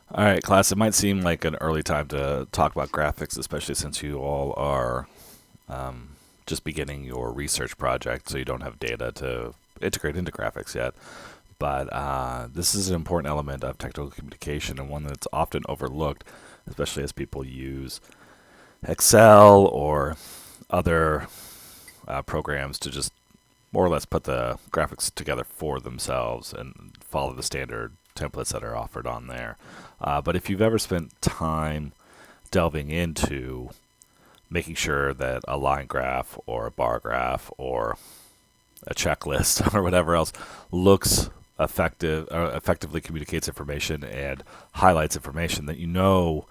All right, class. It might seem like an early time to talk about graphics, especially since you all are um, just beginning your research project, so you don't have data to integrate into graphics yet. But this is an important element of technical communication and one that's often overlooked, especially as people use Excel or other programs to just more or less put the graphics together for themselves and follow the standard templates that are offered on there. But if you've ever spent time delving into making sure that a line graph or a bar graph or a checklist or whatever else looks effectively communicates information and highlights information, that you know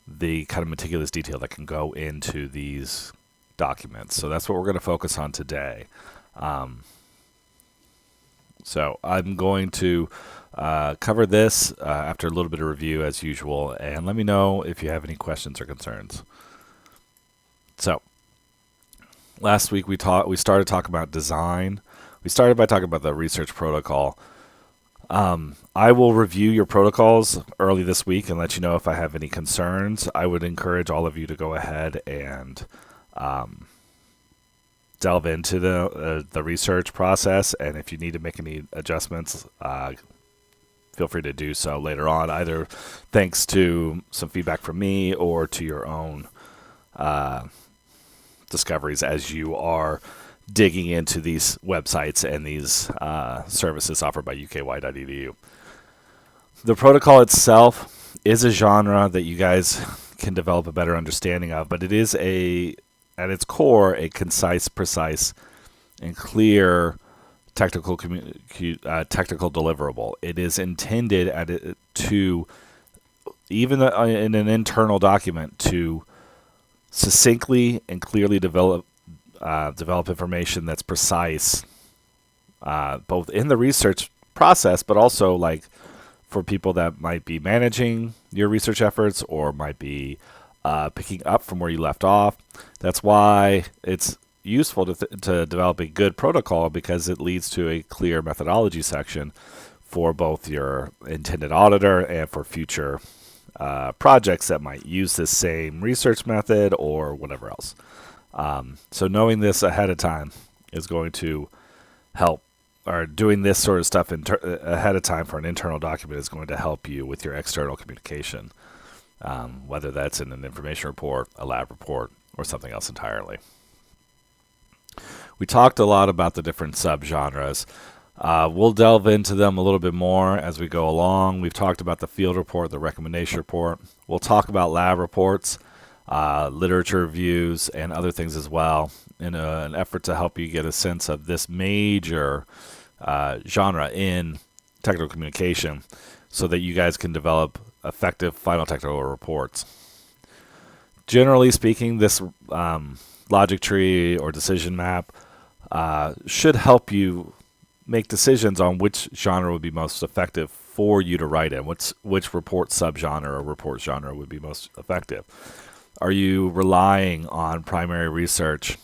the kind of meticulous detail that can go into these documents. So that's what we're going to focus on today. Um, so I'm going to cover this after a little bit of review as usual, and let me know if you have any questions or concerns. So last week we started talking about design. We started by talking about the research protocol. I will review your protocols early this week and let you know if I have any concerns. I would encourage all of you to go ahead and delve into the research process, and if you need to make any adjustments, feel free to do so later on, either thanks to some feedback from me or to your own discoveries as you are digging into these websites and these services offered by uky.edu. The protocol itself is a genre that you guys can develop a better understanding of, but it is at its core, a concise, precise, and clear technical deliverable. It is intended to, even in an internal document, to succinctly and clearly develop information that's precise, both in the research process, but also like for people that might be managing your research efforts or might be picking up from where you left off. That's why it's useful to develop a good protocol, because it leads to a clear methodology section for both your intended auditor and for future projects that might use this same research method or whatever else. So knowing this ahead of time is going to help, or doing this sort of stuff ahead of time for an internal document is going to help you with your external communication, whether that's in an information report, a lab report, or something else entirely. We talked a lot about the different subgenres. We'll delve into them a little bit more as we go along. We've talked about the field report, the recommendation report. We'll talk about lab reports, literature reviews, and other things as well, in an effort to help you get a sense of this major genre in technical communication so that you guys can develop effective final technical reports. Generally speaking, this logic tree or decision map should help you make decisions on which genre would be most effective for you to write in, which report subgenre or report genre would be most effective. Are you relying on primary research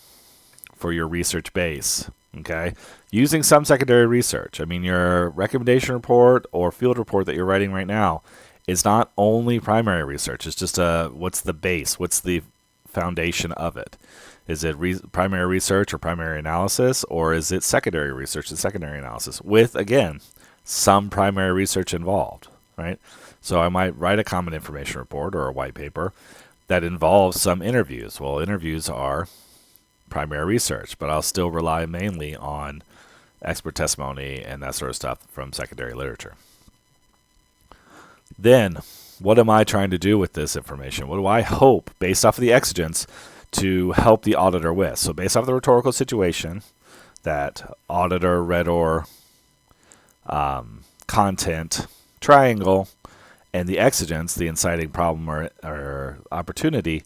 for your research base? Okay, using some secondary research. I mean, your recommendation report or field report that you're writing right now is not only primary research. It's just what's the base? What's the foundation of it? Is it primary research or primary analysis, or is it secondary research and secondary analysis with, again, some primary research involved, right? So I might write a common information report or a white paper that involves some interviews. Well, interviews are primary research, but I'll still rely mainly on expert testimony and that sort of stuff from secondary literature. Then, what am I trying to do with this information? What do I hope, based off of the exigence, to help the auditor with? So based off the rhetorical situation, that auditor, reader, content triangle, and the exigence, the inciting problem or opportunity,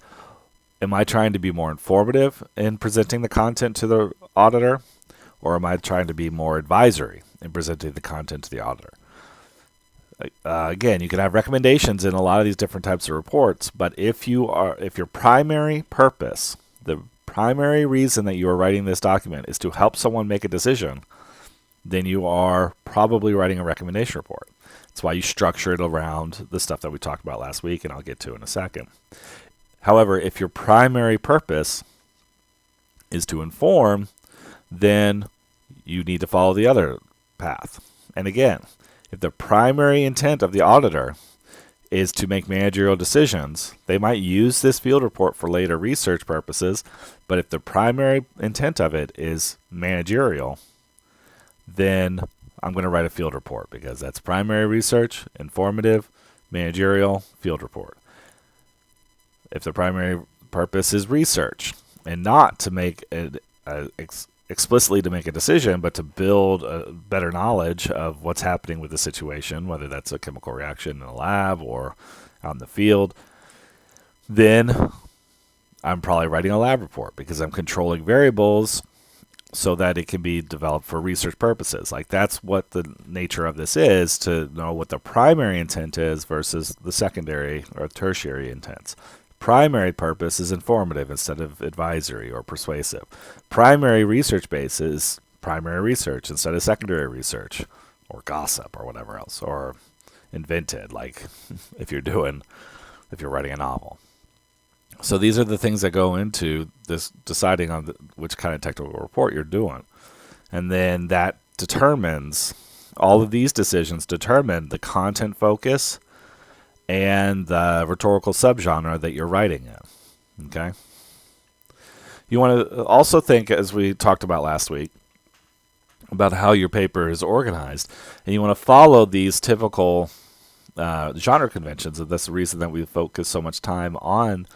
am I trying to be more informative in presenting the content to the auditor, or am I trying to be more advisory in presenting the content to the auditor? Again, you can have recommendations in a lot of these different types of reports, but if your primary purpose, the primary reason that you are writing this document is to help someone make a decision, then you are probably writing a recommendation report. That's why you structure it around the stuff that we talked about last week, and I'll get to in a second. However, if your primary purpose is to inform, then you need to follow the other path. And again, if the primary intent of the auditor is to make managerial decisions, they might use this field report for later research purposes, but if the primary intent of it is managerial, then I'm going to write a field report because that's primary research, informative, managerial, field report. If the primary purpose is research and not to make explicitly to make a decision, but to build a better knowledge of what's happening with the situation, whether that's a chemical reaction in a lab or out in the field, then I'm probably writing a lab report because I'm controlling variables so that it can be developed for research purposes. Like, that's what the nature of this is, to know what the primary intent is versus the secondary or tertiary intents. Primary purpose is informative instead of advisory or persuasive. Primary research base is primary research instead of secondary research or gossip or whatever else, or invented, like if you're writing a novel. So these are the things that go into this deciding on which kind of technical report you're doing. And then that determines, all of these decisions determine the content focus and the rhetorical subgenre that you're writing in. Okay? You want to also think, as we talked about last week, about how your paper is organized. And you want to follow these typical genre conventions. And that's the reason that we focus so much time on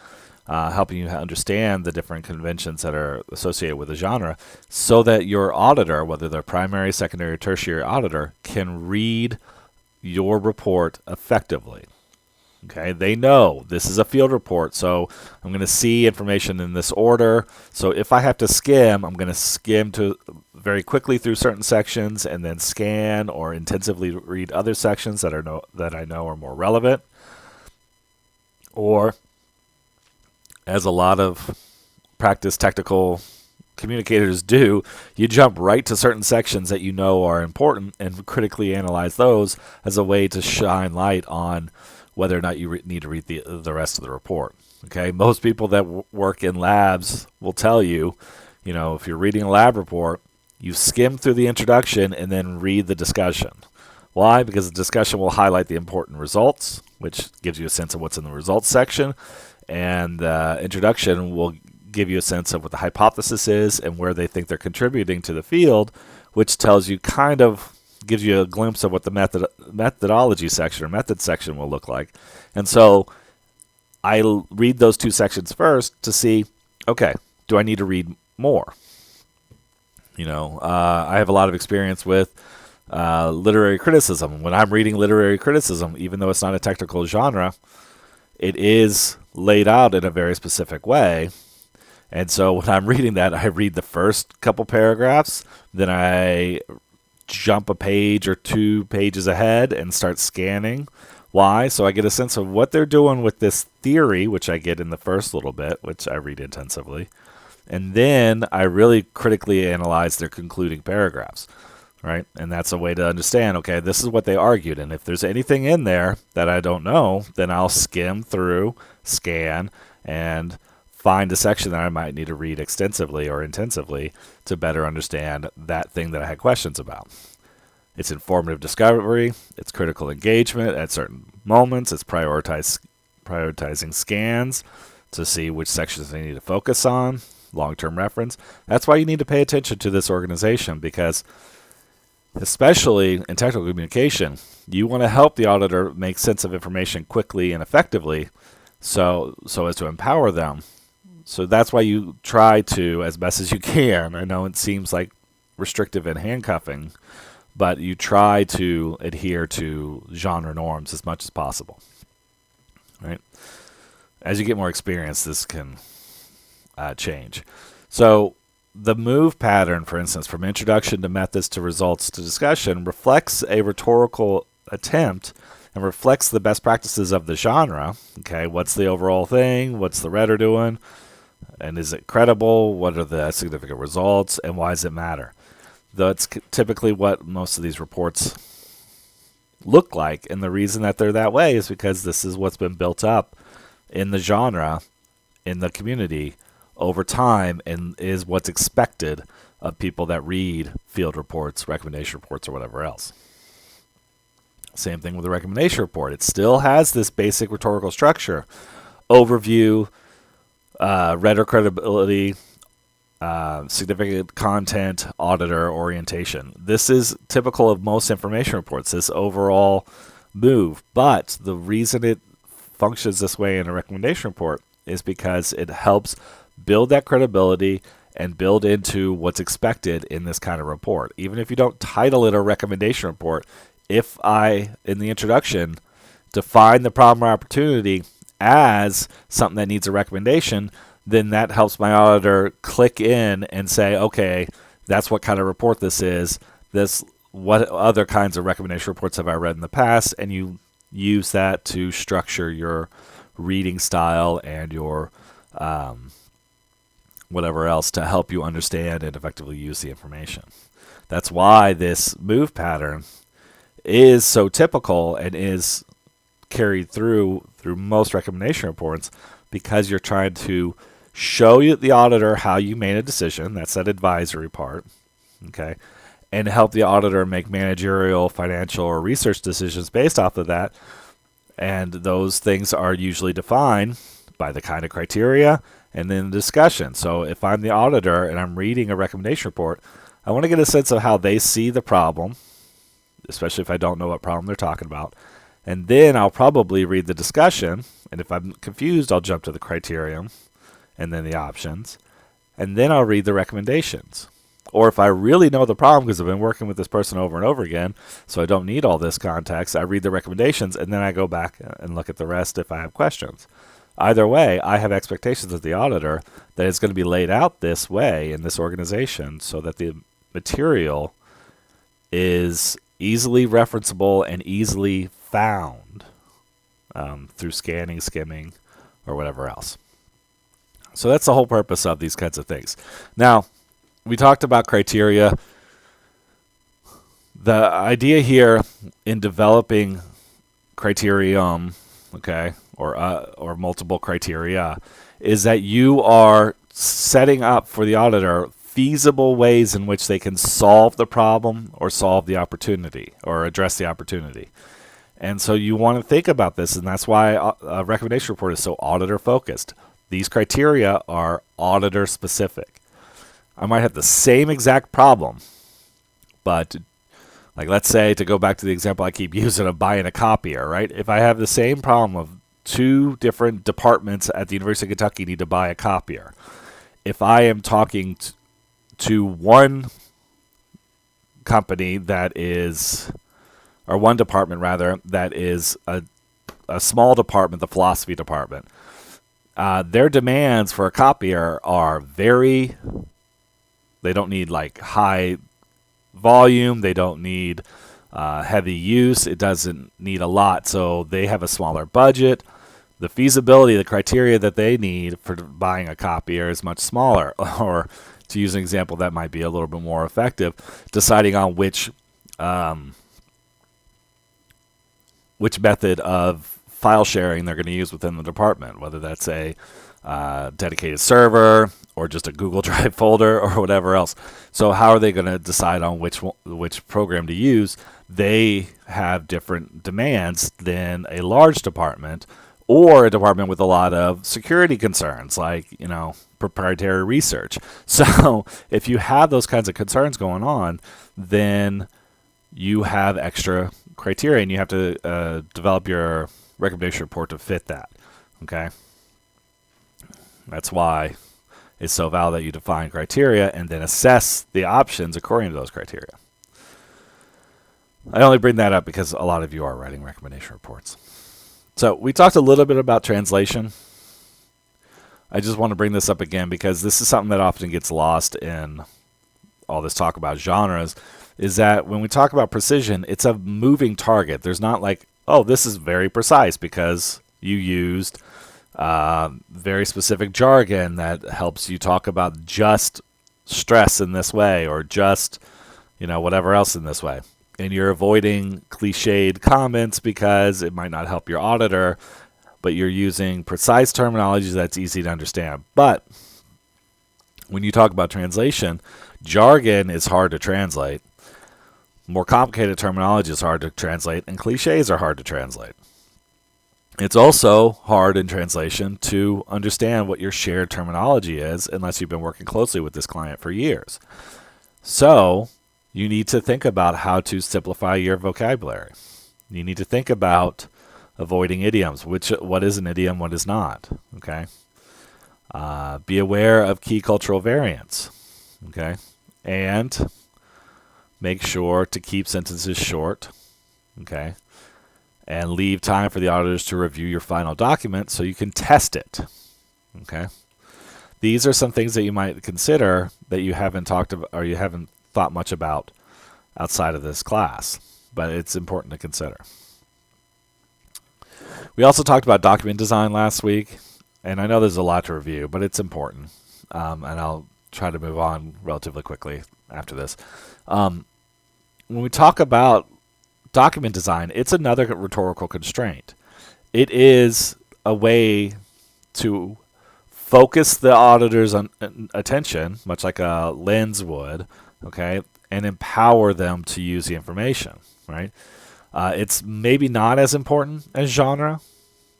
helping you understand the different conventions that are associated with a genre, so that your auditor, whether they're primary, secondary, or tertiary auditor, can read your report effectively. Okay, they know this is a field report, so I'm going to see information in this order. So if I have to skim, I'm going to skim to very quickly through certain sections and then scan or intensively read other sections that I know are more relevant. Or, as a lot of practice technical communicators do, you jump right to certain sections that you know are important and critically analyze those as a way to shine light on whether or not you need to read the rest of the report. Okay, most people that work in labs will tell you, if you're reading a lab report, you skim through the introduction and then read the discussion. Why? Because the discussion will highlight the important results, which gives you a sense of what's in the results section, and the introduction will give you a sense of what the hypothesis is and where they think they're contributing to the field, which tells you gives you a glimpse of what the methodology section or method section will look like. And so I read those two sections first to see, okay, do I need to read more? I have a lot of experience with literary criticism. When I'm reading literary criticism, even though it's not a technical genre, it is laid out in a very specific way. And so when I'm reading that, I read the first couple paragraphs, then I jump a page or 2 pages ahead and start scanning. Why? So I get a sense of what they're doing with this theory, which I get in the first little bit, which I read intensively. And then I really critically analyze their concluding paragraphs, right? And that's a way to understand, okay, this is what they argued. And if there's anything in there that I don't know, then I'll skim through, scan, and find a section that I might need to read extensively or intensively to better understand that thing that I had questions about. It's informative discovery, it's critical engagement at certain moments, it's prioritizing scans to see which sections they need to focus on, long-term reference. That's why you need to pay attention to this organization, because especially in technical communication, you want to help the auditor make sense of information quickly and effectively so as to empower them. So that's why you try to, as best as you can, I know it seems like restrictive and handcuffing, but you try to adhere to genre norms as much as possible. Right? As you get more experience, this can change. So the move pattern, for instance, from introduction to methods to results to discussion, reflects a rhetorical attempt and reflects the best practices of the genre. Okay, what's the overall thing? What's the writer doing? And is it credible? What are the significant results? And why does it matter? That's typically what most of these reports look like. And the reason that they're that way is because this is what's been built up in the genre, in the community over time, and is what's expected of people that read field reports, recommendation reports, or whatever else. Same thing with the recommendation report. It still has this basic rhetorical structure: overview, reader credibility, significant content, auditor orientation. This is typical of most information reports, this overall move. But the reason it functions this way in a recommendation report is because it helps build that credibility and build into what's expected in this kind of report. Even if you don't title it a recommendation report, if I, in the introduction, define the problem or opportunity as something that needs a recommendation, then that helps my auditor click in and say, okay, that's what kind of report this is. What other kinds of recommendation reports have I read in the past? And you use that to structure your reading style and your whatever else to help you understand and effectively use the information. That's why this move pattern is so typical and is carried through most recommendation reports, because you're trying to show the auditor how you made a decision. That's that advisory part, okay, and help the auditor make managerial, financial, or research decisions based off of that. And those things are usually defined by the kind of criteria and then the discussion. So if I'm the auditor and I'm reading a recommendation report, I want to get a sense of how they see the problem, especially if I don't know what problem they're talking about. And then I'll probably read the discussion. And if I'm confused, I'll jump to the criterion and then the options. And then I'll read the recommendations. Or if I really know the problem, because I've been working with this person over and over again, so I don't need all this context, I read the recommendations, and then I go back and look at the rest if I have questions. Either way, I have expectations of the auditor that it's going to be laid out this way in this organization so that the material is easily referenceable and easily found through scanning, skimming, or whatever else. So that's the whole purpose of these kinds of things. Now, we talked about criteria. The idea here in developing criterion, okay, or multiple criteria, is that you are setting up for the auditor feasible ways in which they can solve the problem or solve the opportunity or address the opportunity. And so you want to think about this, and that's why a recommendation report is so auditor focused. These criteria are auditor specific. I might have the same exact problem, but like, let's say, to go back to the example I keep using of buying a copier, right? If I have the same problem of two different departments at the University of Kentucky need to buy a copier, if I am talking to one company that is, or one department rather, that is a small department, the philosophy department, their demands for a copier are very, they don't need like high volume, they don't need heavy use, it doesn't need a lot, so they have a smaller budget. The feasibility, the criteria that they need for buying a copier is much smaller. Or to use an example that might be a little bit more effective, deciding on which method of file sharing they're going to use within the department, whether that's a dedicated server or just a Google Drive folder or whatever else. So how are they going to decide on which program to use? They have different demands than a large department or a department with a lot of security concerns, like, proprietary research. So if you have those kinds of concerns going on, then you have extra criteria, and you have to develop your recommendation report to fit that. Okay, that's why it's so valuable that you define criteria and then assess the options according to those criteria. I only bring that up because a lot of you are writing recommendation reports. So we talked a little bit about translation. I just want to bring this up again because this is something that often gets lost in all this talk about genres, is that when we talk about precision, it's a moving target. There's not like, oh, this is very precise because you used very specific jargon that helps you talk about just stress in this way or just, whatever else in this way. and you're avoiding cliched comments because it might not help your auditor, but you're using precise terminology that's easy to understand. But when you talk about translation, jargon is hard to translate. More complicated terminology is hard to translate, and cliches are hard to translate. It's also hard in translation to understand what your shared terminology is unless you've been working closely with this client for years. So you need to think about how to simplify your vocabulary. You need to think about avoiding idioms. What is an idiom, what is not. Okay. Be aware of key cultural variants. Okay. And make sure to keep sentences short. Okay. And leave time for the auditors to review your final document so you can test it. Okay. These are some things that you might consider that you haven't talked about or you haven't thought much about outside of this class, but it's important to consider. We also talked about document design last week, and I know there's a lot to review, but it's important, and I'll try to move on relatively quickly after this. When we talk about document design, it's another rhetorical constraint. It is a way to focus the auditor's attention, much like a lens would, okay, and empower them to use the information, right? It's maybe not as important as genre,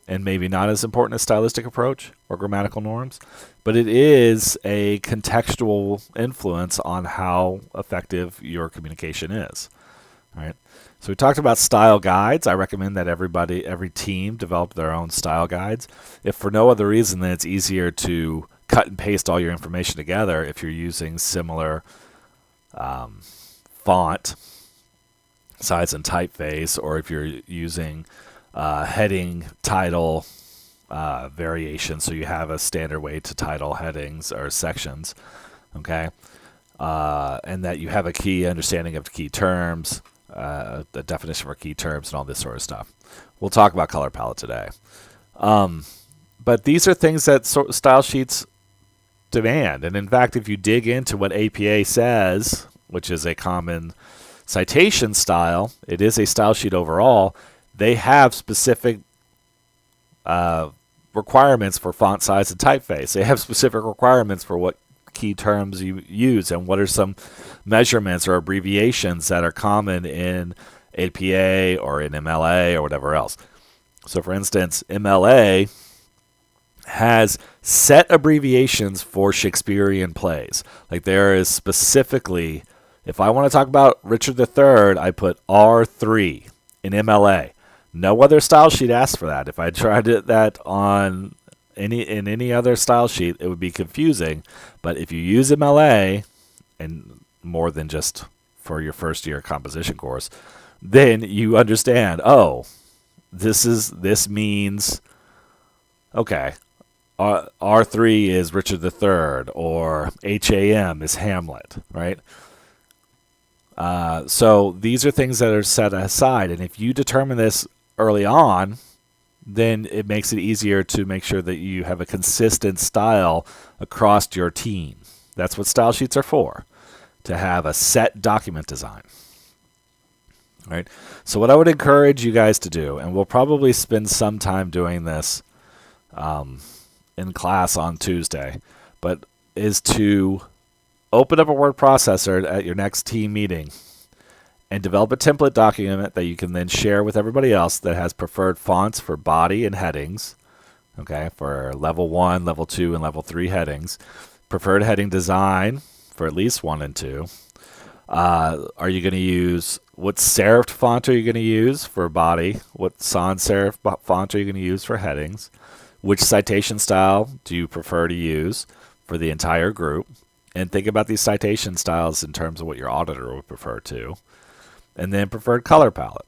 and maybe not as important as stylistic approach or grammatical norms, but it is a contextual influence on how effective your communication is, right? So we talked about style guides. I recommend that every team develop their own style guides. If for no other reason than it's easier to cut and paste all your information together if you're using similar font size and typeface, or if you're using heading title variation, so you have a standard way to title headings or sections, okay, and that you have a key understanding of key terms, the definition for key terms, and all this sort of stuff. We'll talk about color palette today. But these are things that style sheets demand. And in fact, if you dig into what APA says, which is a common citation style, it is a style sheet overall, they have specific requirements for font size and typeface. They have specific requirements for what key terms you use and what are some measurements or abbreviations that are common in APA or in MLA or whatever else. So for instance, MLA has set abbreviations for Shakespearean plays. Like there is specifically, if I want to talk about Richard III, I put R3 in MLA. No other style sheet asks for that. If I tried that on any other style sheet, it would be confusing. But if you use MLA, and more than just for your first year composition course, then you understand, oh, this means, okay, R3 is Richard III, or HAM is Hamlet, right? So these are things that are set aside, and if you determine this early on, then it makes it easier to make sure that you have a consistent style across your team. That's what style sheets are for, to have a set document design. Right? So what I would encourage you guys to do, and we'll probably spend some time doing this in class on Tuesday, but is to open up a word processor at your next team meeting and develop a template document that you can then share with everybody else that has preferred fonts for body and headings, okay, for level 1, level 2, and level 3 headings, preferred heading design for at least 1 and 2. Are you going to use, what serif font are you going to use for body? What sans serif font are you going to use for headings? Which citation style do you prefer to use for the entire group? And think about these citation styles in terms of what your auditor would prefer to. And then preferred color palette.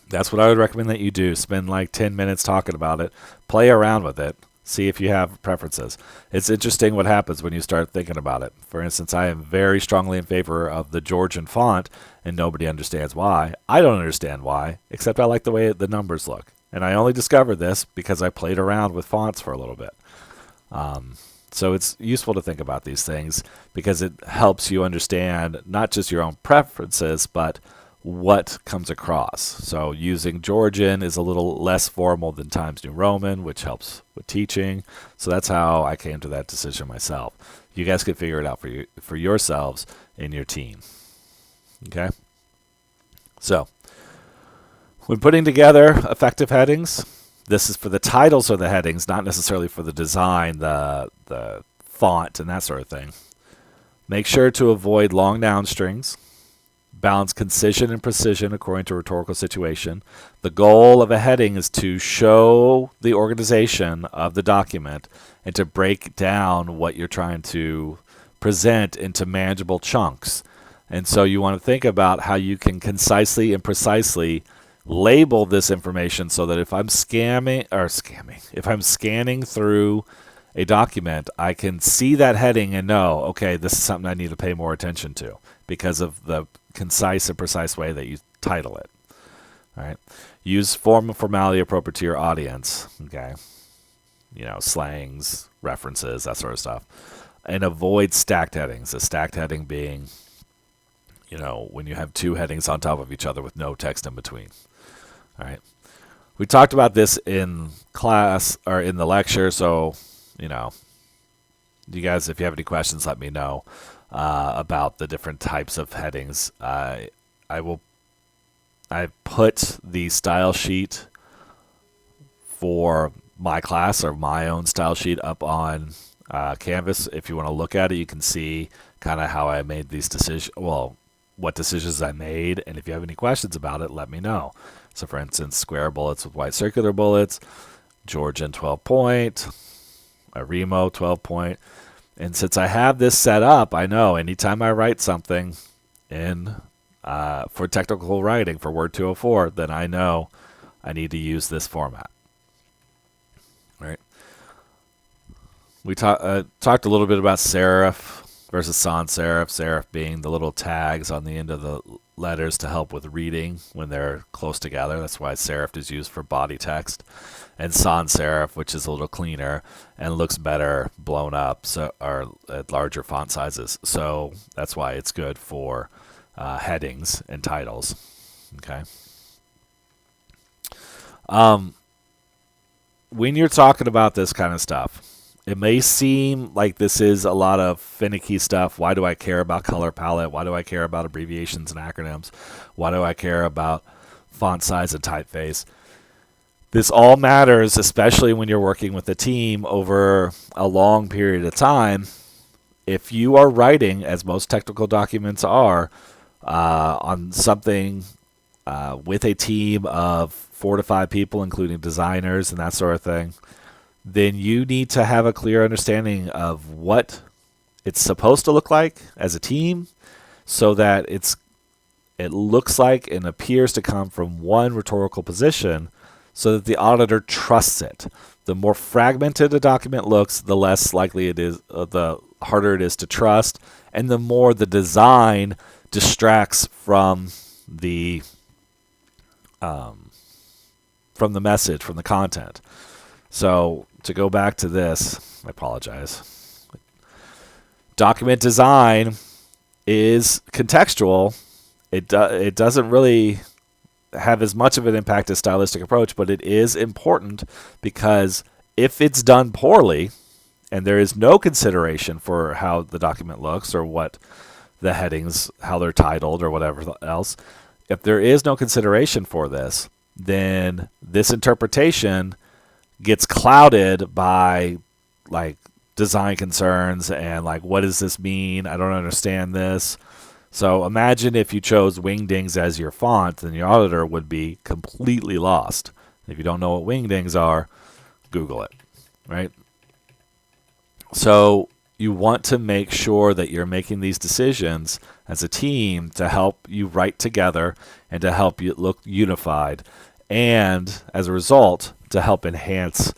That's what I would recommend that you do. Spend like 10 minutes talking about it. Play around with it. See if you have preferences. It's interesting what happens when you start thinking about it. For instance, I am very strongly in favor of the Georgian font, and nobody understands why. I don't understand why, except I like the way the numbers look. And I only discovered this because I played around with fonts for a little bit. So it's useful to think about these things because it helps you understand not just your own preferences, but what comes across. So using Georgian is a little less formal than Times New Roman, which helps with teaching. So that's how I came to that decision myself. You guys can figure it out for yourselves in your team. Okay? So when putting together effective headings, this is for the titles of the headings, not necessarily for the design, the font, and that sort of thing. Make sure to avoid long noun strings. Balance concision and precision according to rhetorical situation. The goal of a heading is to show the organization of the document and to break down what you're trying to present into manageable chunks. And so you want to think about how you can concisely and precisely label this information so that if I'm if I'm scanning through a document, I can see that heading and know, okay, this is something I need to pay more attention to because of the concise and precise way that you title it. All right. Use form and formality appropriate to your audience. Okay. Slangs, references, that sort of stuff. And avoid stacked headings. A stacked heading being, when you have two headings on top of each other with no text in between. All right. We talked about this in class or in the lecture, so, you guys, if you have any questions, let me know about the different types of headings. I put the style sheet for my class or my own style sheet up on Canvas. If you want to look at it, you can see kind of how I made these decisions. Well, what decisions I made, and if you have any questions about it, let me know. So, for instance, square bullets with white circular bullets, Georgian 12-point, a Remo 12-point. And since I have this set up, I know anytime I write something for technical writing for Word 204, then I know I need to use this format. All right. We talked a little bit about serif versus sans serif. Serif being the little tags on the end of the letters to help with reading when they're close together. That's why serif is used for body text. And sans serif, which is a little cleaner and looks better blown up, or at larger font sizes. So that's why it's good for headings and titles. Okay. When you're talking about this kind of stuff, it may seem like this is a lot of finicky stuff. Why do I care about color palette? Why do I care about abbreviations and acronyms? Why do I care about font size and typeface? This all matters, especially when you're working with a team over a long period of time. If you are writing, as most technical documents are, on something with a team of 4 to 5 people, including designers and that sort of thing, then you need to have a clear understanding of what it's supposed to look like as a team so that it looks like and appears to come from one rhetorical position so that the auditor trusts it. The more fragmented a document looks, the less likely it is, the harder it is to trust, and the more the design distracts from the message, from the content. So to go back to this, I apologize. Document design is contextual. It doesn't really have as much of an impact as stylistic approach, but it is important because if it's done poorly and there is no consideration for how the document looks or what the headings, how they're titled or whatever else, if there is no consideration for this, then this interpretation gets clouded by like design concerns and like, what does this mean? I don't understand this. So imagine if you chose Wingdings as your font, then your auditor would be completely lost. If you don't know what Wingdings are, Google it, right? So you want to make sure that you're making these decisions as a team to help you write together and to help you look unified, and as a result, to help enhance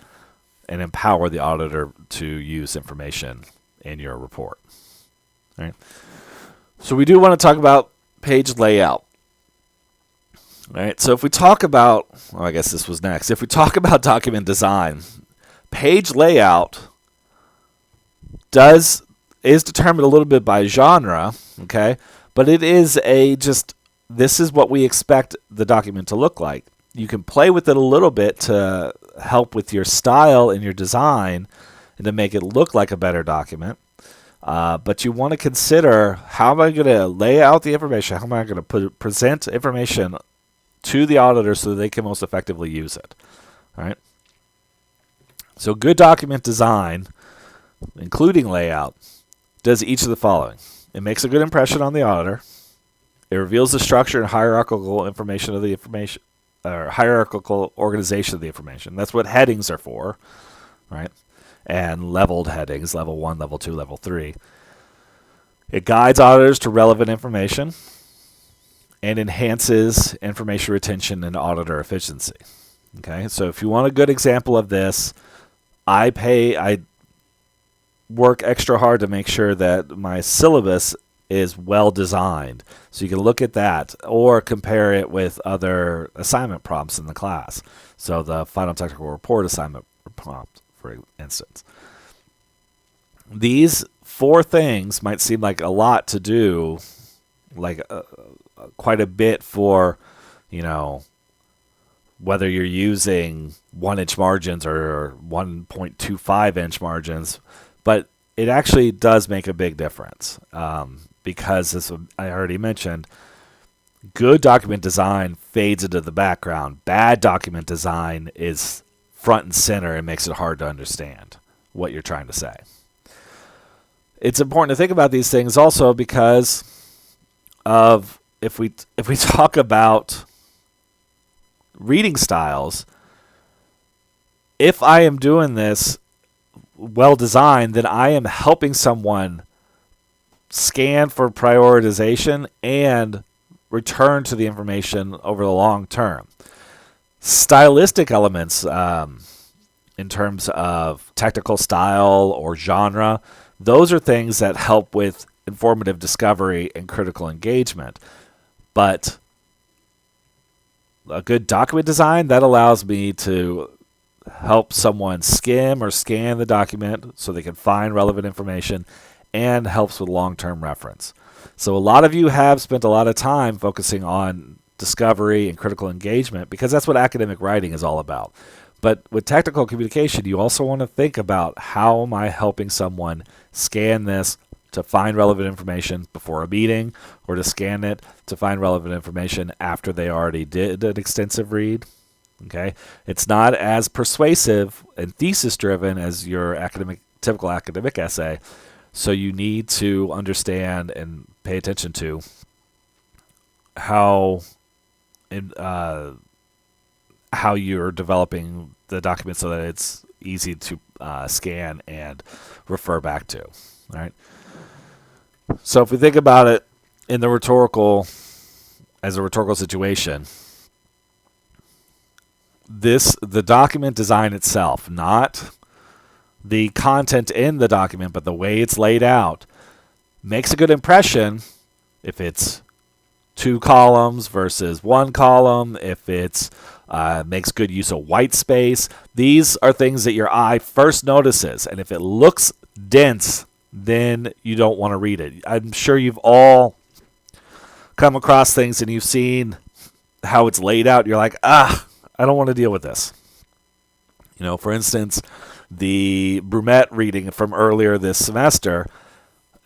and empower the auditor to use information in your report. All right. So we do want to talk about page layout. All right. So if we talk about, well, I guess this was next. If we talk about document design, page layout is determined a little bit by genre, okay? But it is this is what we expect the document to look like. You can play with it a little bit to help with your style and your design and to make it look like a better document. But you want to consider, how am I going to lay out the information? How am I going to present information to the auditor so that they can most effectively use it? All right. So good document design, including layout, does each of the following. It makes a good impression on the auditor. It reveals the structure and hierarchical information of the information, or hierarchical organization of the information. That's what headings are for, right? And leveled headings, level 1, level 2, level 3. It guides auditors to relevant information and enhances information retention and auditor efficiency. Okay, so if you want a good example of this, I work extra hard to make sure that my syllabus is well designed. So you can look at that or compare it with other assignment prompts in the class. So the final technical report assignment prompt, for instance. These 4 things might seem like a lot to do, like quite a bit for, whether you're using 1-inch margins or 1.25-inch margins, but it actually does make a big difference because, as I already mentioned, good document design fades into the background. Bad document design is front and center and makes it hard to understand what you're trying to say. It's important to think about these things also because of if we talk about reading styles, if I am doing this well designed, then I am helping someone scan for prioritization and return to the information over the long term. Stylistic elements in terms of technical style or genre, those are things that help with informative discovery and critical engagement. But a good document design, that allows me to help someone skim or scan the document so they can find relevant information and helps with long-term reference. So a lot of you have spent a lot of time focusing on discovery and critical engagement because that's what academic writing is all about. But with technical communication, you also want to think about, how am I helping someone scan this to find relevant information before a meeting, or to scan it to find relevant information after they already did an extensive read. Okay, it's not as persuasive and thesis-driven as your typical academic essay, so you need to understand and pay attention to how you're developing the document so that it's easy to scan and refer back to. All right. So if we think about it in the rhetorical situation, the document design itself, not the content in the document, but the way it's laid out, makes a good impression if it's 2 columns versus 1 column, if it's makes good use of white space. These are things that your eye first notices, and if it looks dense, then you don't want to read it. I'm sure you've all come across things and you've seen how it's laid out. You're like, I don't want to deal with this. For instance, the Brumette reading from earlier this semester,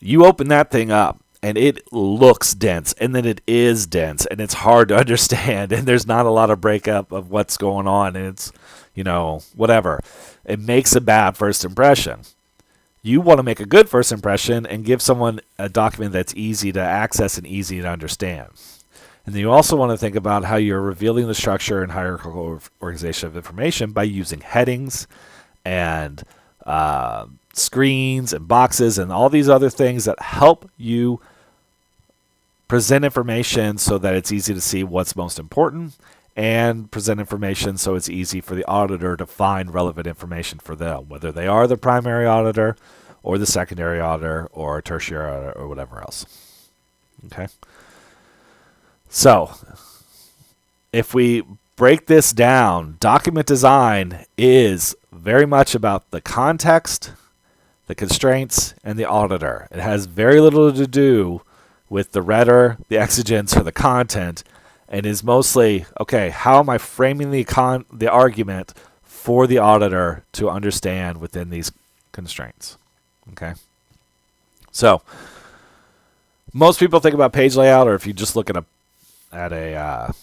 you open that thing up and it looks dense, and then it is dense, and it's hard to understand, and there's not a lot of breakup of what's going on, and it's, whatever. It makes a bad first impression. You want to make a good first impression and give someone a document that's easy to access and easy to understand. And then you also want to think about how you're revealing the structure and hierarchical organization of information by using headings and screens and boxes and all these other things that help you present information so that it's easy to see what's most important, and present information so it's easy for the auditor to find relevant information for them, whether they are the primary auditor or the secondary auditor or tertiary auditor or whatever else. Okay. So if we break this down, document design is very much about the context, the constraints, and the auditor. It has very little to do with the rhetor, the exigence, or the content, and is mostly, okay, how am I framing the argument for the auditor to understand within these constraints? Okay. So most people think about page layout, or if you just look at a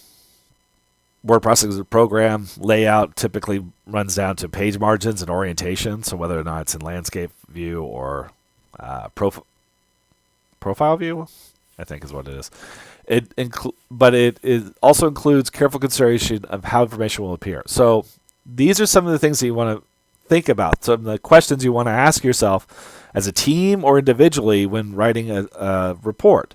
word processing program, layout typically runs down to page margins and orientation. So whether or not it's in landscape view or profile view, I think is what it is. But it also includes careful consideration of how information will appear. So these are some of the things that you want to think about. Some of the questions you want to ask yourself as a team or individually when writing a report.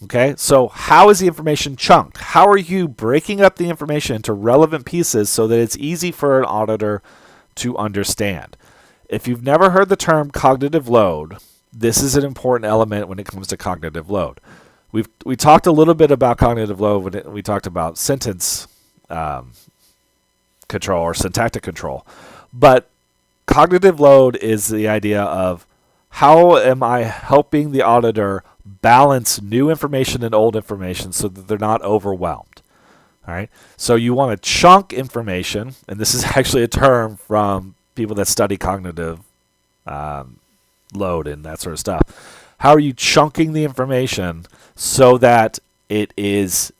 Okay, so how is the information chunked? How are you breaking up the information into relevant pieces so that it's easy for an auditor to understand? If you've never heard the term cognitive load, this is an important element when it comes to cognitive load. We talked a little bit about cognitive load when we talked about sentence control or syntactic control. But cognitive load is the idea of how am I helping the auditor balance new information and old information so that they're not overwhelmed. All right. So you want to chunk information, and this is actually a term from people that study cognitive load and that sort of stuff. How are you chunking the information so that it is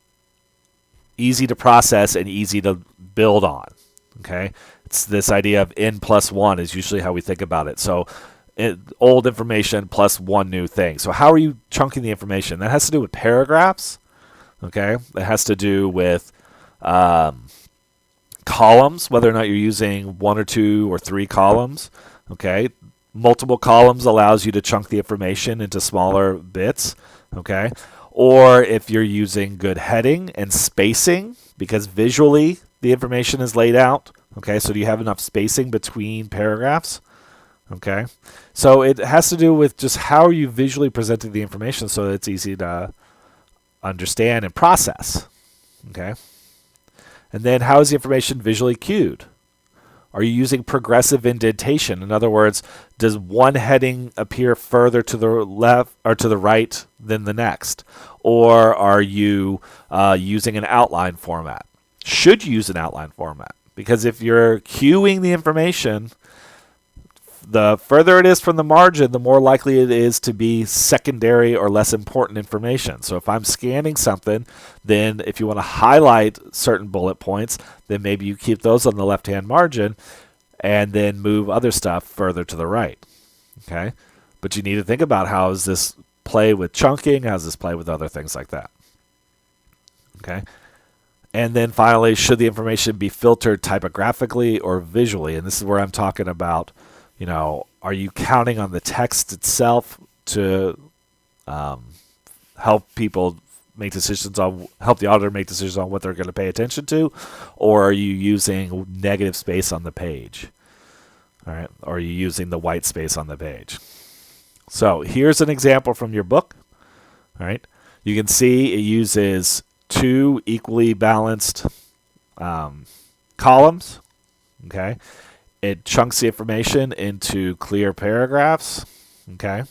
easy to process and easy to build on? Okay. It's this idea of n plus 1 is usually how we think about it. So old information plus one new thing. So how are you chunking the information? That has to do with paragraphs. Okay. That has to do with columns, whether or not you're using 1 or 2 or 3 columns. Okay. Multiple columns allows you to chunk the information into smaller bits. Okay. Or if you're using good heading and spacing, because visually the information is laid out. Okay. So do you have enough spacing between paragraphs? Okay. So it has to do with just how are you visually presenting the information so that it's easy to understand and process. Okay. And then how is the information visually cued? Are you using progressive indentation? In other words, does one heading appear further to the left or to the right than the next? Or are you using an outline format? Should you use an outline format? Because if you're cueing the information, the further it is from the margin, the more likely it is to be secondary or less important information. So if I'm scanning something, then if you want to highlight certain bullet points, then maybe you keep those on the left-hand margin and then move other stuff further to the right. Okay? But you need to think about how does this play with chunking, how does this play with other things like that. Okay? And then finally, should the information be filtered typographically or visually? And this is where I'm talking about, you know, are you counting on the text itself to help people make decisions on, help the auditor make decisions on what they're going to pay attention to, or are you using negative space on the page? All right, or are you using the white space on the page? So here's an example from your book. All right, you can see it uses 2 equally balanced columns. Okay. It chunks the information into clear paragraphs. Okay.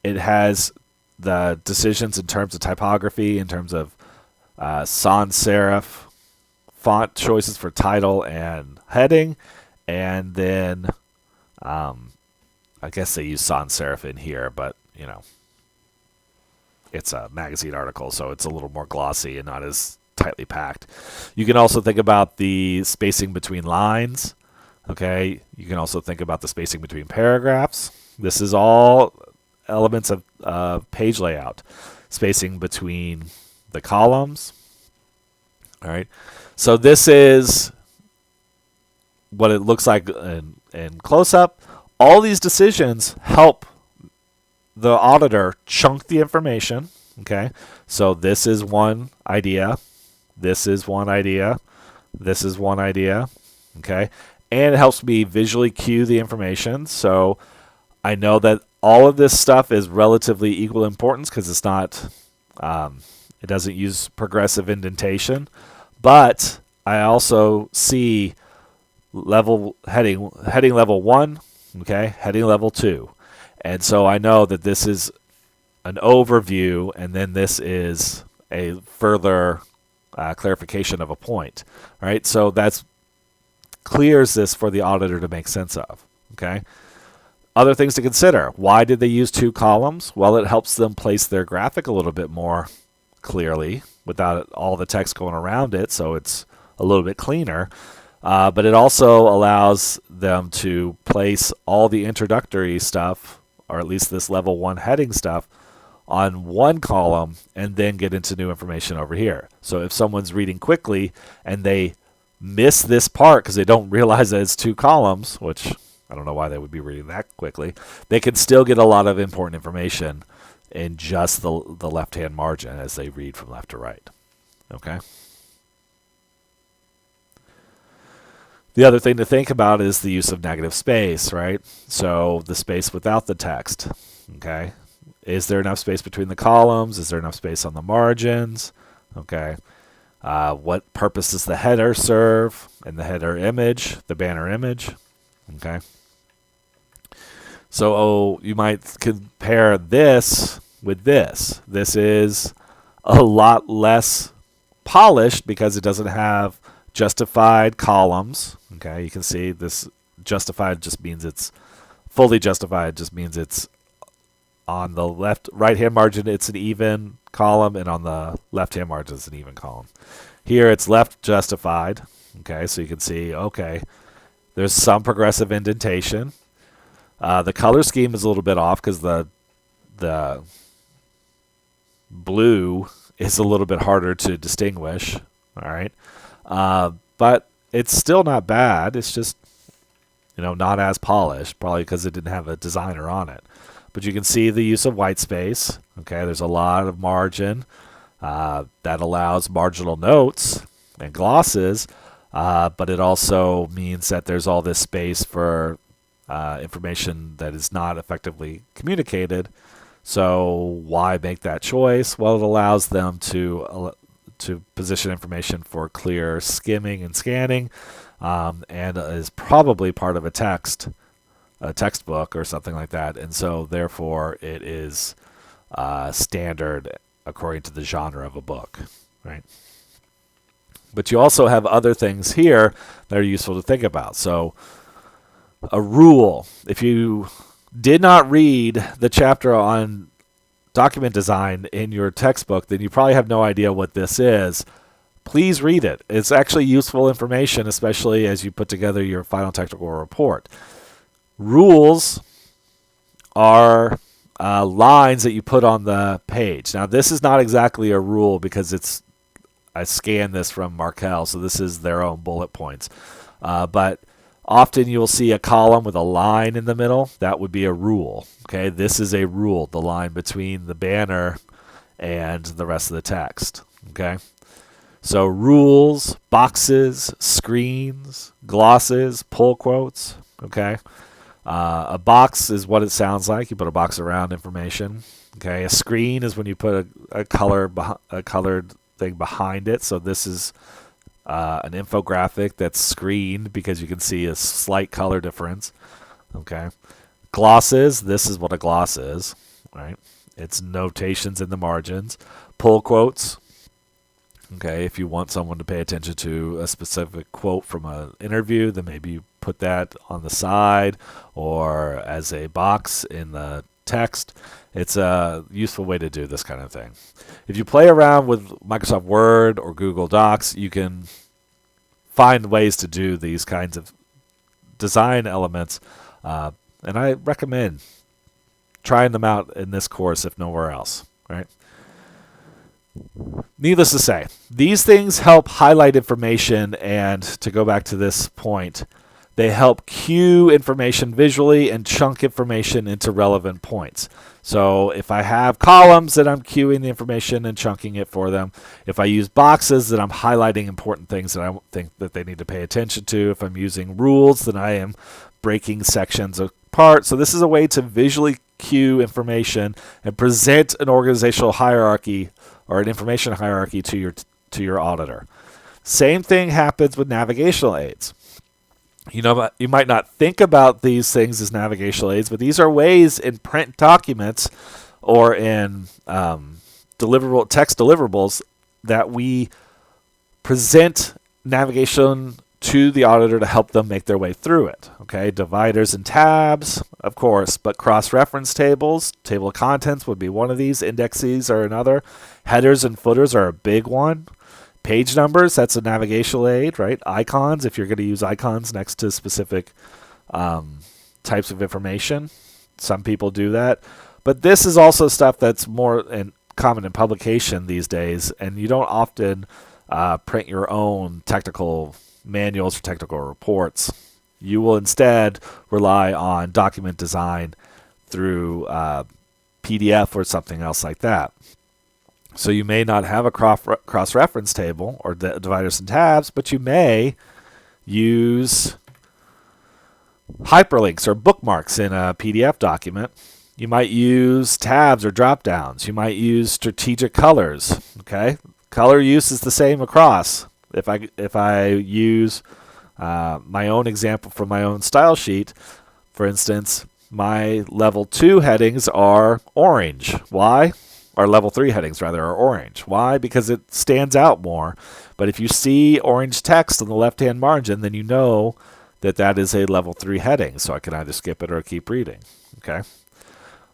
It has the decisions in terms of typography, in terms of sans serif font choices for title and heading. And then I guess they use sans serif in here, but, you know, it's a magazine article, so it's a little more glossy and not as tightly packed. You can also think about the spacing between lines. Okay, you can also think about the spacing between paragraphs. This is all elements of page layout. Spacing between the columns. All right, so this is what it looks like in close-up. All these decisions help the auditor chunk the information. Okay, so this is one idea. This is one idea. This is one idea. Okay. And it helps me visually cue the information. So I know that all of this stuff is relatively equal importance because it's not, it doesn't use progressive indentation. But I also see heading level 1 Okay, heading level 2. And so I know that this is an overview, and then this is a further clarification of a point. Right? So that's clears this for the auditor to make sense of. Okay. Other things to consider. Why did they use 2 columns? Well, it helps them place their graphic a little bit more clearly without all the text going around it, so it's a little bit cleaner. But it also allows them to place all the introductory stuff, or at least this level 1 heading stuff, on one column and then get into new information over here. So if someone's reading quickly and they miss this part because they don't realize that it's 2 columns, which I don't know why they would be reading that quickly, they can still get a lot of important information in just the left-hand margin as they read from left to right. Okay? The other thing to think about is the use of negative space, right? So the space without the text. Okay? Is there enough space between the columns? Is there enough space on the margins? Okay? What purpose does the header serve and the header image, the banner image? Okay? So you might compare this with this. This is a lot less polished because it doesn't have justified columns. Okay, you can see this justified just means it's fully justified, just means it's on the right hand margin it's an even column, and on the left hand margin it's an even column. Here it's left justified. Okay, so you can see, okay, there's some progressive indentation. The color scheme is a little bit off because the blue is a little bit harder to distinguish. All right, but it's still not bad. It's just not as polished, probably because it didn't have a designer on it. But you can see the use of white space. Okay, there's a lot of margin that allows marginal notes and glosses, but it also means that there's all this space for information that is not effectively communicated. So why make that choice? Well, it allows them to position information for clear skimming and scanning, and is probably part of a textbook or something like that. And so therefore it is standard according to the genre of a book, right? But you also have other things here that are useful to think about. So a rule. If you did not read the chapter on document design in your textbook, then you probably have no idea what this is. Please read it. It's actually useful information, especially as you put together your final technical report. Rules are lines that you put on the page. Now, this is not exactly a rule because I scanned this from Markel, so this is their own bullet points. But often you'll see a column with a line in the middle. That would be a rule. Okay, this is a rule, the line between the banner and the rest of the text. Okay, so rules, boxes, screens, glosses, pull quotes. Okay, a box is what it sounds like. You put a box around information. Okay, a screen is when you put a colored thing behind it. So this is an infographic that's screened because you can see a slight color difference. Okay. Glosses, this is what a gloss is, right? It's notations in the margins. Pull quotes. Okay, if you want someone to pay attention to a specific quote from an interview, then maybe you put that on the side or as a box in the text. It's a useful way to do this kind of thing. If you play around with Microsoft Word or Google Docs, you can find ways to do these kinds of design elements, and I recommend trying them out in this course if nowhere else, right? Needless to say, these things help highlight information, and to go back to this point, they help cue information visually and chunk information into relevant points. So if I have columns, then I'm queuing the information and chunking it for them. If I use boxes, then I'm highlighting important things that I think that they need to pay attention to. If I'm using rules, then I am breaking sections apart. So this is a way to visually cue information and present an organizational hierarchy or an information hierarchy to your auditor. Same thing happens with navigational aids. You might not think about these things as navigational aids, but these are ways in print documents or in text deliverables that we present navigation to the auditor to help them make their way through it. Okay, dividers and tabs, of course, but cross-reference tables, table of contents would be one of these, indexes are another, headers and footers are a big one. Page numbers, that's a navigational aid, right? Icons, if you're going to use icons next to specific types of information. Some people do that. But this is also stuff that's more common in publication these days, and you don't often print your own technical manuals or technical reports. You will instead rely on document design through PDF or something else like that. So you may not have a cross-reference table or dividers and tabs, but you may use hyperlinks or bookmarks in a PDF document. You might use tabs or drop-downs. You might use strategic colors. Okay, color use is the same across. If I use my own example from my own style sheet, for instance, my level 2 headings are orange. Why? Or level 3 headings, rather, are orange. Why? Because it stands out more. But if you see orange text on the left-hand margin, then you know that that is a level 3 heading. So I can either skip it or keep reading. Okay.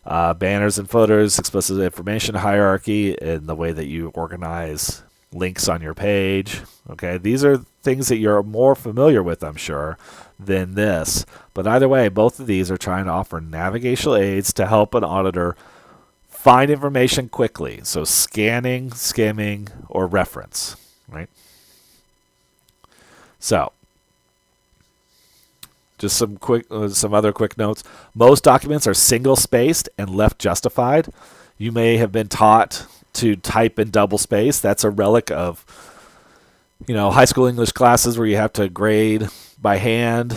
Banners and footers, explicit information hierarchy, in the way that you organize links on your page. Okay. These are things that you're more familiar with, I'm sure, than this. But either way, both of these are trying to offer navigational aids to help an auditor find information quickly. So scanning, skimming, or reference, right? So just some other quick notes. Most documents are single spaced and left justified. You may have been taught to type in double space. That's a relic of high school English classes where you have to grade by hand,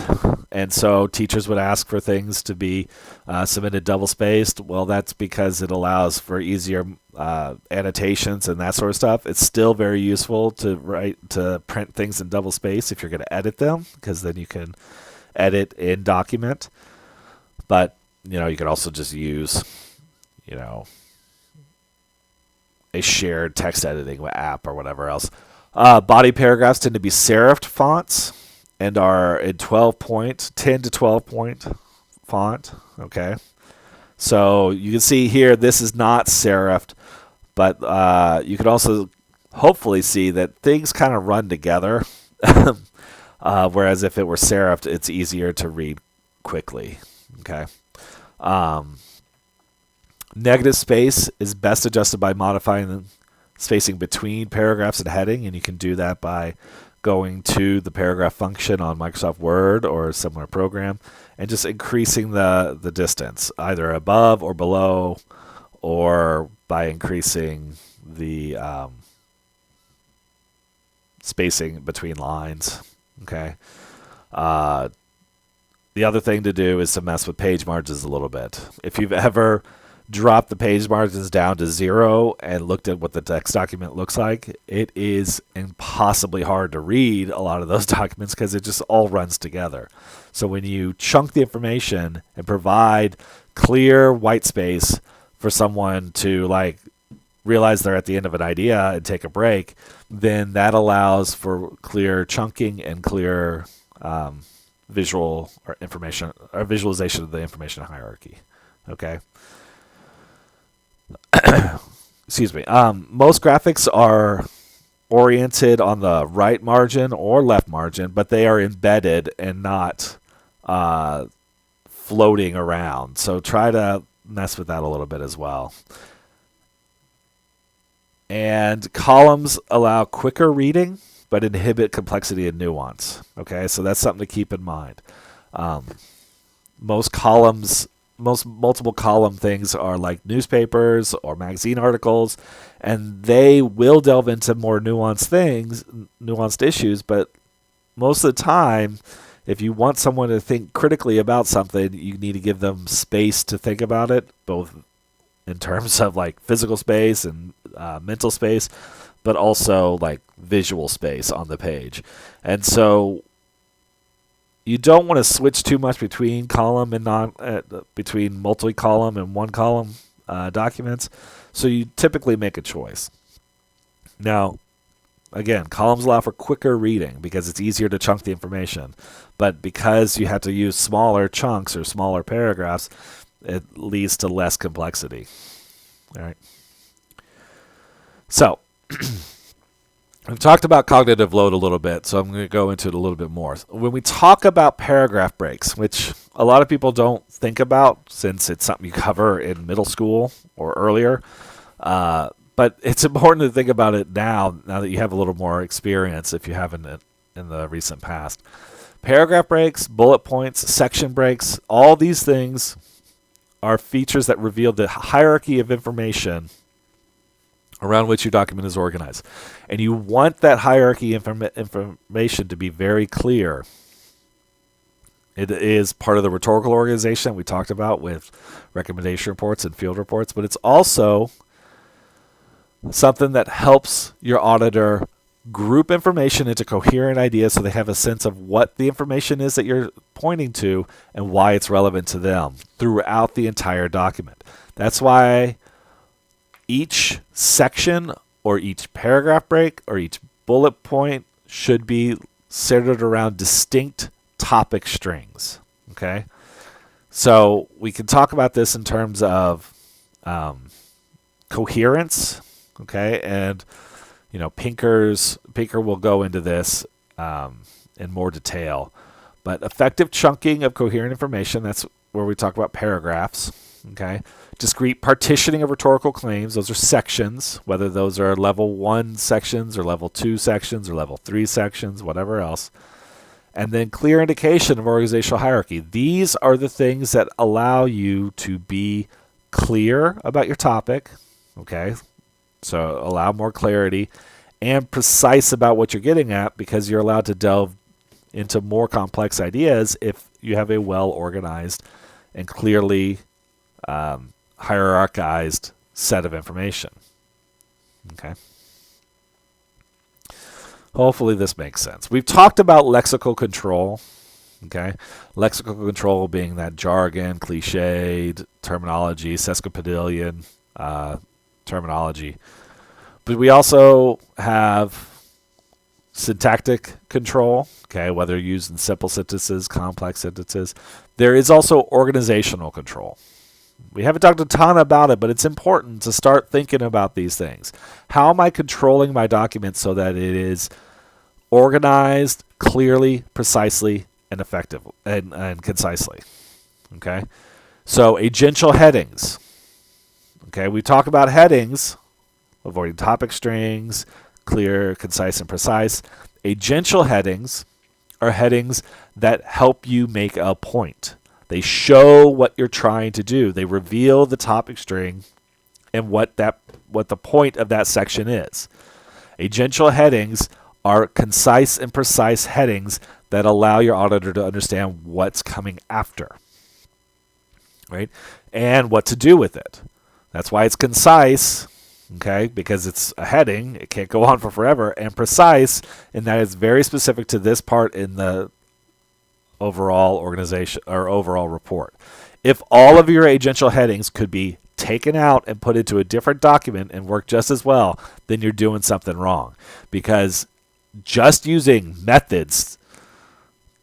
and so teachers would ask for things to be submitted double spaced. Well, that's because it allows for easier annotations and that sort of stuff. It's still very useful to print things in double space if you're going to edit them, because then you can edit in document. But you could also just use a shared text editing app or whatever else. Body paragraphs tend to be serifed fonts and are in 10 to 12 point font. Okay. So you can see here, this is not serifed, but you can also hopefully see that things kind of run together. Whereas if it were serifed, it's easier to read quickly. Okay. Negative space is best adjusted by modifying the spacing between paragraphs and heading, and you can do that by going to the paragraph function on Microsoft Word or a similar program and just increasing the distance, either above or below, or by increasing the spacing between lines. Okay. The other thing to do is to mess with page margins a little bit. If you've ever dropped the page margins down to 0 and looked at what the text document looks like, it is impossibly hard to read a lot of those documents because it just all runs together. So when you chunk the information and provide clear white space for someone to realize they're at the end of an idea and take a break, then that allows for clear chunking and clear visual or information or visualization of the information hierarchy. Okay. Excuse me. Most graphics are oriented on the right margin or left margin, but they are embedded and not floating around. So try to mess with that a little bit as well. And columns allow quicker reading, but inhibit complexity and nuance. Okay, so that's something to keep in mind. Most multiple column things are like newspapers or magazine articles, and they will delve into more nuanced issues, but most of the time, if you want someone to think critically about something, you need to give them space to think about it, both in terms of physical space and mental space, but also visual space on the page. And so You don't want to switch too much between column and between multi-column and one-column documents. So you typically make a choice. Now, again, columns allow for quicker reading because it's easier to chunk the information. But because you have to use smaller chunks or smaller paragraphs, it leads to less complexity. All right. So, we've talked about cognitive load a little bit, so I'm going to go into it a little bit more. When we talk about paragraph breaks, which a lot of people don't think about since it's something you cover in middle school or earlier, but it's important to think about it now that you have a little more experience if you haven't in the recent past. Paragraph breaks, bullet points, section breaks, all these things are features that reveal the hierarchy of information around which your document is organized. And you want that hierarchy information to be very clear. It is part of the rhetorical organization we talked about with recommendation reports and field reports, but it's also something that helps your auditor group information into coherent ideas so they have a sense of what the information is that you're pointing to and why it's relevant to them throughout the entire document. That's why each section or each paragraph break or each bullet point should be centered around distinct topic strings. Okay? So we can talk about this in terms of coherence. Okay? And Pinker will go into this in more detail. But effective chunking of coherent information, that's where we talk about paragraphs. Okay? Discrete partitioning of rhetorical claims, those are sections, whether those are level 1 sections or level 2 sections or level 3 sections, whatever else. And then clear indication of organizational hierarchy. These are the things that allow you to be clear about your topic. Okay? So allow more clarity and precise about what you're getting at because you're allowed to delve into more complex ideas if you have a well-organized and clearly hierarchized set of information. Okay. Hopefully this makes sense. We've talked about lexical control. Okay. Lexical control being that jargon, cliched terminology, sesquipedalian terminology. But we also have syntactic control, okay, whether used in simple sentences, complex sentences. There is also organizational control. We haven't talked a ton about it, but it's important to start thinking about these things. How am I controlling my document so that it is organized clearly, precisely, and effective and concisely? Okay? So agential headings. Okay, we talk about headings, avoiding topic strings, clear, concise, and precise. Agential headings are headings that help you make a point. They show what you're trying to do. They reveal the topic string and what the point of that section is. Agential headings are concise and precise headings that allow your auditor to understand what's coming after, right? And what to do with it. That's why it's concise, okay, because it's a heading. It can't go on for forever. And precise in that it's very specific to this part in the overall organization or overall report. If all of your agential headings could be taken out and put into a different document and work just as well, then you're doing something wrong. Because just using methods,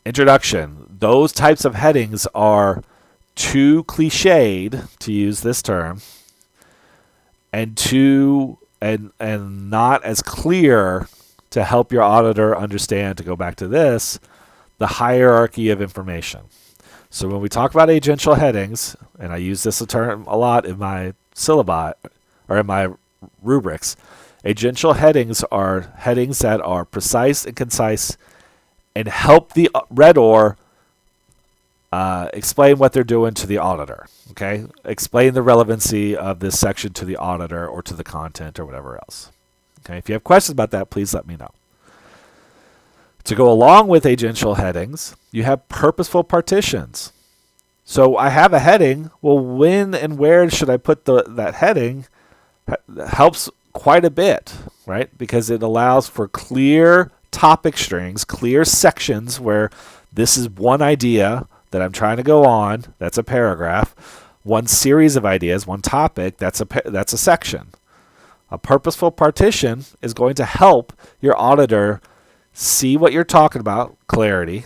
introduction, those types of headings are too cliched, to use this term, and not as clear to help your auditor understand, to go back to this, the hierarchy of information. So when we talk about agential headings, and I use this term a lot in my syllabi or in my rubrics, agential headings are headings that are precise and concise and help the reader explain what they're doing to the auditor. Okay? Explain the relevancy of this section to the auditor or to the content or whatever else. Okay? If you have questions about that, please let me know. To go along with agential headings, you have purposeful partitions. So I have a heading. Well, when and where should I put that heading? Helps quite a bit, right? Because it allows for clear topic strings, clear sections where This is one idea that I'm trying to go on. That's a paragraph. One series of ideas, one topic, that's a section. A purposeful partition is going to help your auditor see what you're talking about, clarity,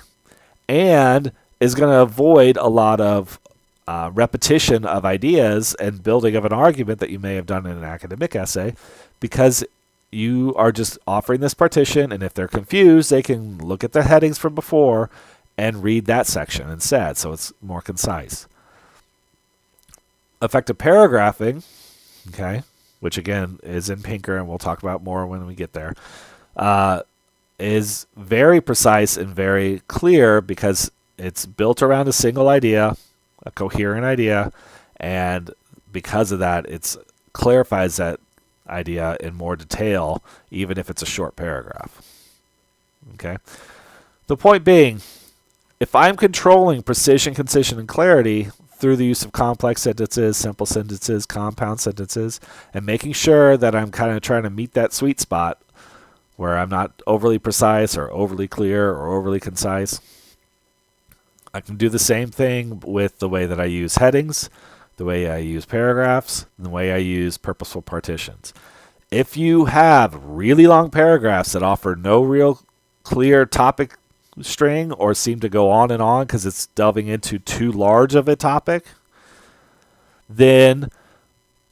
and is going to avoid a lot of repetition of ideas and building of an argument that you may have done in an academic essay, because you are just offering this partition, and if they're confused, they can look at the headings from before and read that section instead, so it's more concise. Effective paragraphing, okay, which again is in Pinker, and we'll talk about more when we get there, is very precise and very clear because it's built around a single idea, a coherent idea, and because of that, it clarifies that idea in more detail, even if it's a short paragraph. Okay. The point being, if I'm controlling precision, concision, and clarity through the use of complex sentences, simple sentences, compound sentences, and making sure that I'm kind of trying to meet that sweet spot where I'm not overly precise or overly clear or overly concise, I can do the same thing with the way that I use headings, the way I use paragraphs, and the way I use purposeful partitions. If you have really long paragraphs that offer no real clear topic string or seem to go on because it's delving into too large of a topic, then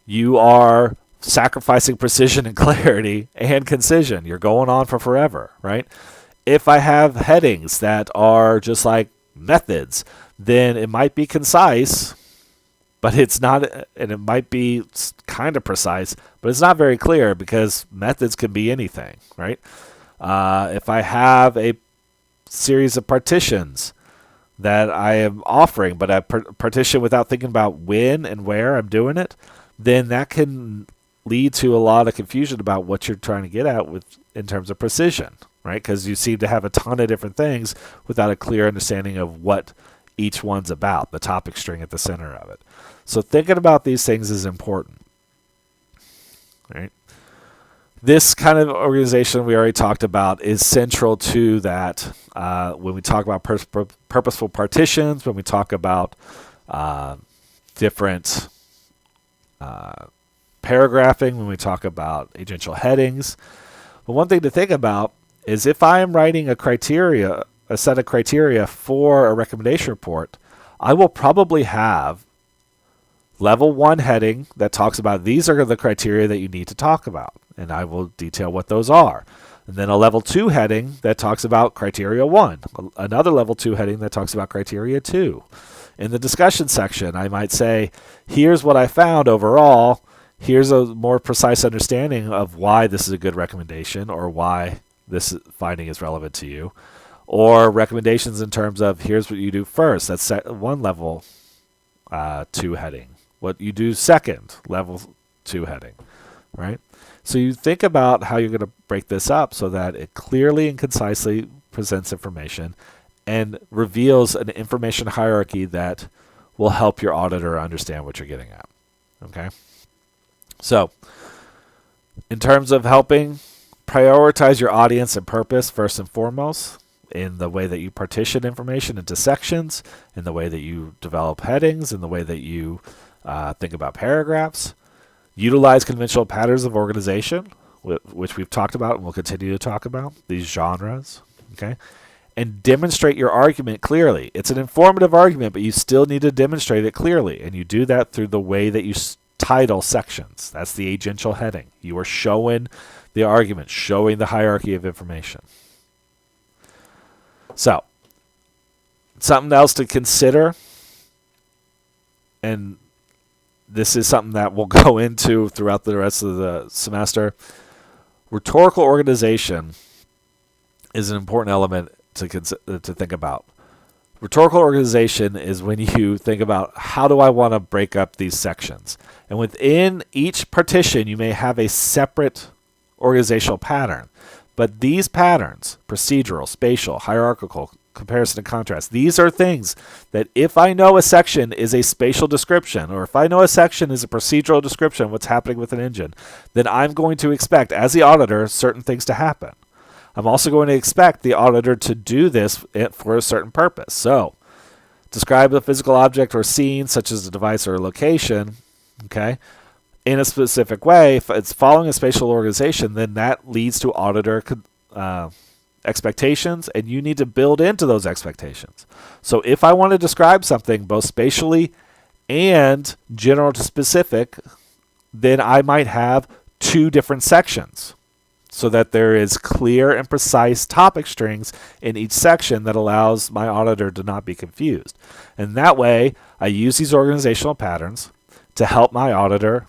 you are sacrificing precision and clarity and concision. You're going on for forever, right? If I have headings that are just like methods, then it might be concise, but it's not, and it might be kind of precise, but it's not very clear because methods can be anything, right? If I have a series of partitions that I am offering, but I partition without thinking about when and where I'm doing it, then that can lead to a lot of confusion about what you're trying to get at in terms of precision, right? Because you seem to have a ton of different things without a clear understanding of what each one's about, the topic string at the center of it. So thinking about these things is important, right? This kind of organization we already talked about is central to that. When we talk about purposeful partitions, when we talk about different paragraphing, when we talk about agential headings. But one thing to think about is if I am writing a set of criteria for a recommendation report, I will probably have level 1 heading that talks about these are the criteria that you need to talk about, and I will detail what those are. And then a level 2 heading that talks about criteria 1, another level 2 heading that talks about criteria 2. In the discussion section, I might say, here's what I found overall. Here's a more precise understanding of why this is a good recommendation or why this finding is relevant to you. Or recommendations in terms of here's what you do first. That's one level 2 heading. What you do second, level 2 heading, right? So you think about how you're going to break this up so that it clearly and concisely presents information and reveals an information hierarchy that will help your auditor understand what you're getting at, okay? So, in terms of helping prioritize your audience and purpose first and foremost, in the way that you partition information into sections, in the way that you develop headings, in the way that you think about paragraphs, utilize conventional patterns of organization, which we've talked about and we'll continue to talk about, these genres, okay? And demonstrate your argument clearly. It's an informative argument, but you still need to demonstrate it clearly, and you do that through the way that you title sections. That's the agential heading. You are showing the argument, showing the hierarchy of information. So, something else to consider, and this is something that we'll go into throughout the rest of the semester. Rhetorical organization is an important element to think about. Rhetorical organization is when you think about how do I want to break up these sections. And within each partition, you may have a separate organizational pattern. But these patterns, procedural, spatial, hierarchical, comparison and contrast, these are things that if I know a section is a spatial description, or if I know a section is a procedural description of what's happening with an engine, then I'm going to expect, as the auditor, certain things to happen. I'm also going to expect the auditor to do this for a certain purpose. So, describe a physical object or scene, such as a device or a location, okay, in a specific way. If it's following a spatial organization, then that leads to auditor expectations, and you need to build into those expectations. So if I want to describe something both spatially and general to specific, then I might have two different sections so that there is clear and precise topic strings in each section that allows my auditor to not be confused. And that way, I use these organizational patterns to help my auditor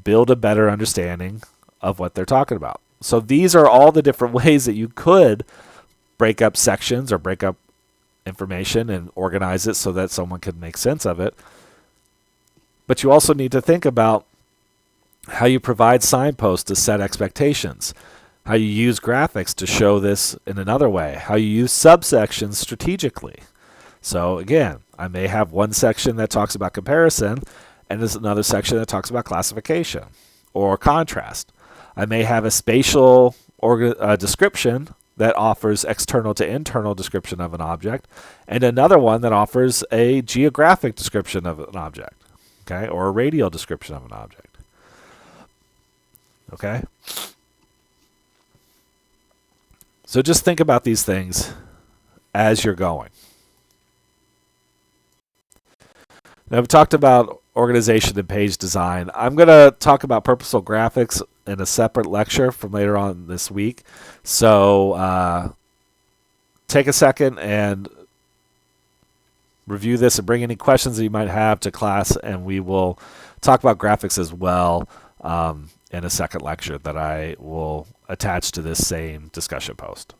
build a better understanding of what they're talking about. So these are all the different ways that you could break up sections or break up information and organize it so that someone can make sense of it. But you also need to think about how you provide signposts to set expectations, how you use graphics to show this in another way, how you use subsections strategically. So again, I may have one section that talks about comparison and there's another section that talks about classification or contrast. I may have a spatial description that offers external to internal description of an object, and another one that offers a geographic description of an object, okay, or a radial description of an object. Okay? So just think about these things as you're going. Now, I've talked about organization and page design. I'm going to talk about purposeful graphics in a separate lecture from later on this week. So take a second and review this and bring any questions that you might have to class, and we will talk about graphics as well in a second lecture that I will attach to this same discussion post.